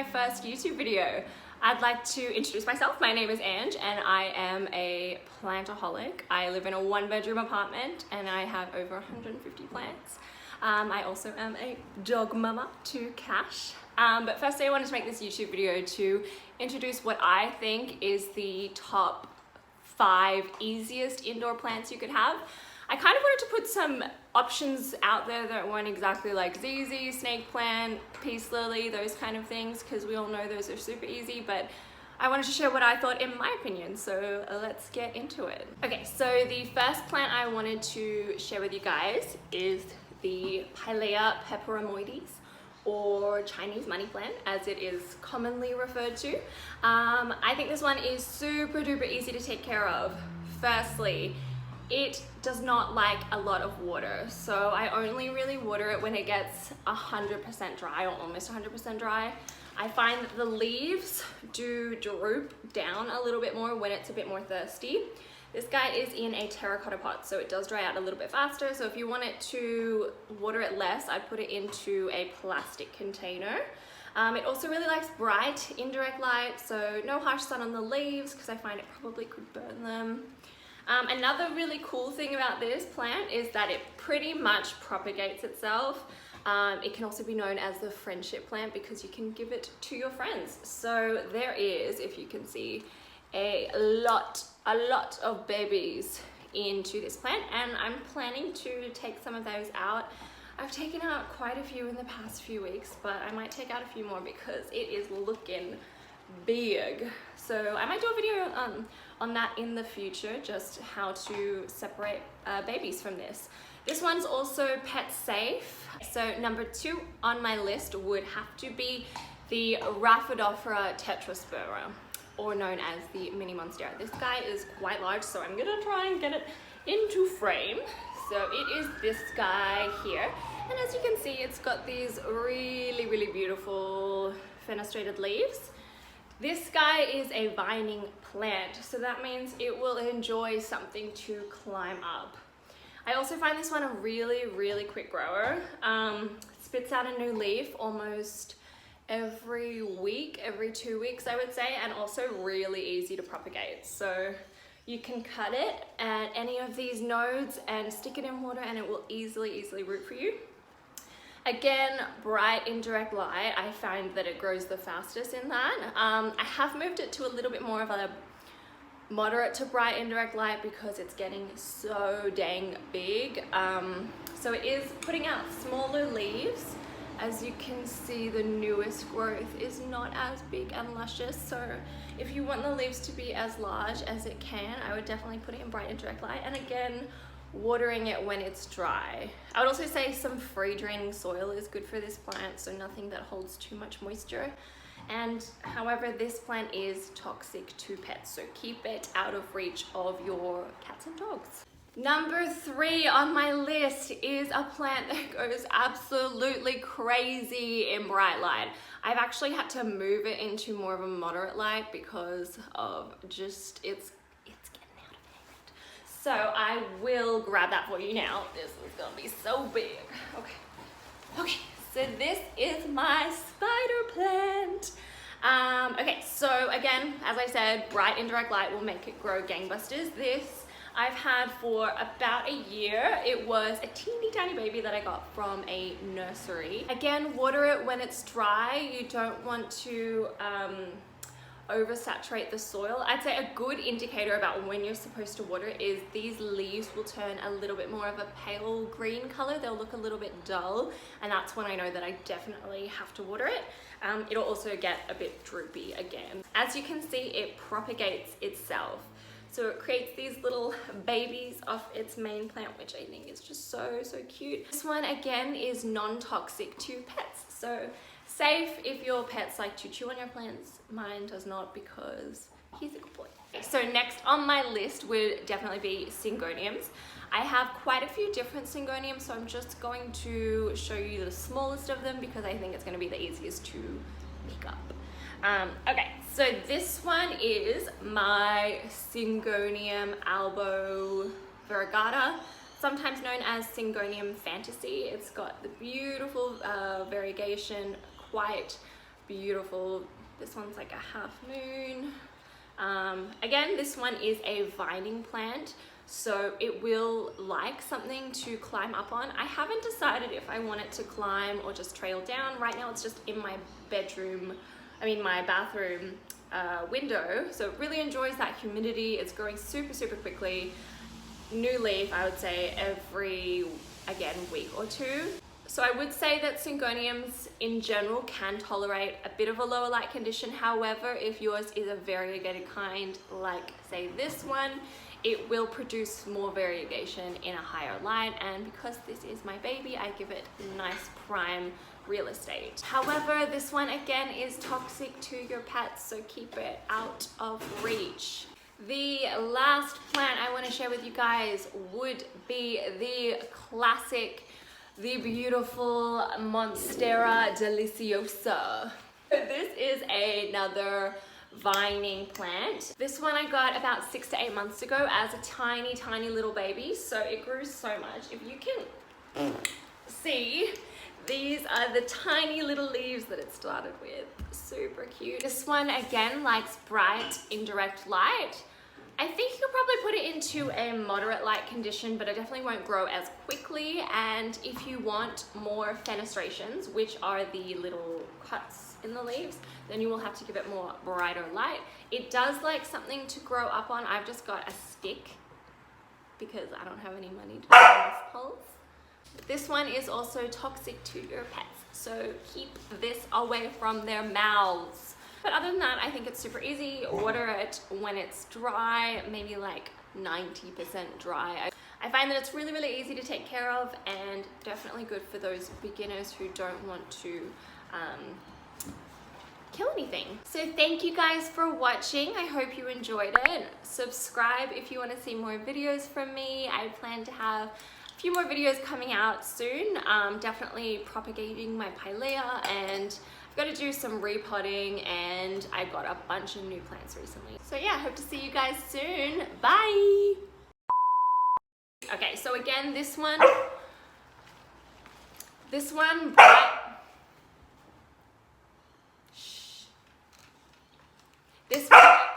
my first YouTube video. I'd like to introduce myself. My name is Ange and I am a plantaholic. I live in a one-bedroom apartment and I have over 150 plants. I also am a dog mama to Cash. But firstly, I wanted to make this YouTube video to introduce what I think is the top 5 easiest indoor plants you could have. I kind of wanted to put some options out there that weren't exactly like ZZ, snake plant, peace lily, those kind of things, because we all know those are super easy, but I wanted to share what I thought in my opinion, so let's get into it. Okay, so the first plant I wanted to share with you guys is the PILEAPEPEROMOIDES, or Chinese money plant as it is commonly referred to. I think this one is super duper easy to take care of. Firstly, it does not like a lot of water, so I only really water it when it gets 100% dry or almost 100% dry. I find that the leaves do droop down a little bit more when it's a bit more thirsty. This guy is in a terracotta pot, so it does dry out a little bit faster. So if you want it to water it less, I'd put it into a plastic container. It also really likes bright indirect light, so no harsh sun on the leaves because I find it probably could burn them. Another really cool thing about this plant is that it pretty much propagates itself. It can also be known as the friendship plant because you can give it to your friends. So there is, if you can see, a lot of babies into this plant, and I'm planning to take some of those out. I've taken out quite a few in the past few weeks, but I might take out a few more because it is looking big. So I might do a video on that in the future, just how to separate babies from this. This one's also pet safe. So number 2 on my list would have to be the RHAPHIDOPHORA TETRASPERMA, or known as the mini monstera. This guy is quite large, so I'm gonna try and get it into frame. So it is this guy here, and as you can see, it's got these really beautiful fenestrated leaves. This guy is a vining plant, so that means it will enjoy something to climb up. I also find this one a really quick grower. Spits out a new leaf almost every week, every 2 weeks I would say, and also really easy to propagate. So you can cut it at any of these nodes and stick it in water and it will easily root for you. Again, bright indirect light, I find that it grows the fastest in that. I have moved it to a little bit more of a moderate to bright indirect light because it's getting so dang big. So it is putting out smaller leaves. As you can see, the newest growth is not as big and luscious, so if you want the leaves to be as large as it can, I would definitely put it in bright indirect light, and again, watering it when it's dry. I would also say some free draining soil is good for this plant, so nothing that holds too much moisture. And however, this plant is toxic to pets, so keep it out of reach of your cats and dogs. Number 3 on my list is a plant that goes absolutely crazy in bright light. I've actually had to move it into more of a moderate light because of just it's getting out of hand. So I will grab that for you now. This is gonna be so big. Okay, so this is my spider plant. Okay, so again, as I said, bright indirect light will make it grow gangbusters. This I've had for about a year. It was a teeny tiny baby that I got from a nursery. Again, water it when it's dry. You don't want to oversaturate the soil. I'd say a good indicator about when you're supposed to water is these leaves will turn a little bit more of a pale green color. They'll look a little bit dull, and that's when I know that I definitely have to water it. It'll also get a bit droopy again. As you can see, it propagates itself. So it creates these little babies off its main plant, which I think is just so cute. This one again is non-toxic to pets, so safe if your pets like to chew on your plants. Mine does not because he's a good boy. So next on my list would definitely be syngoniums. I have quite a few different syngoniums, so I'm just going to show you the smallest of them because I think it's going to be the easiest to pick up. Okay, so this one is my Syngonium albo variegata, sometimes known as Syngonium fantasy. It's got the beautiful variegation, quite beautiful. This one's like a half moon. Again, this one is a vining plant, so it will like something to climb up on. I haven't decided if I want it to climb or just trail down. Right now it's just in my my bathroom window, so it really enjoys that humidity. It's growing super quickly. New leaf, I would say, every, again, week or two. So I would say that Syngoniums in general can tolerate a bit of a lower light condition. However, if yours is a variegated kind, like say this one, it will produce more variegation in a higher light. And because this is my baby, I give it nice prime real estate. However, this one again is toxic to your pets, so keep it out of reach. The last plant I want to share with you guys would be the classic, the beautiful Monsteradeliciosas. This is another vining plant. This one I got about 6 to 8 months ago as a tiny little baby, so it grew so much. If you can see, these are the tiny little leaves that it started with. Super cute. This one again likes bright indirect light. I think you could probably put it into a moderate light condition, but it definitely won't grow as quickly. And if you want more fenestrations, which are the little cuts in the leaves, then you will have to give it more brighter light. It does like something to grow up on. I've just got a stick because I don't have any money to buy this poles. This one is also toxic to your pets, so keep this away from their mouths. But other than that, I think it's super easy. Water it when it's dry, maybe like 90% dry. I find that it's really easy to take care of and definitely good for those beginners who don't want to kill anything. So thank you guys for watching. I hope you enjoyed it. Subscribe if you want to see more videos from me. I plan to have a few more videos coming out soon. Definitely propagating my pilea, and I've got to do some repotting, and I got a bunch of new plants recently. So yeah, hope to see you guys soon. Bye! Okay, so again, this one bright. Shh. This one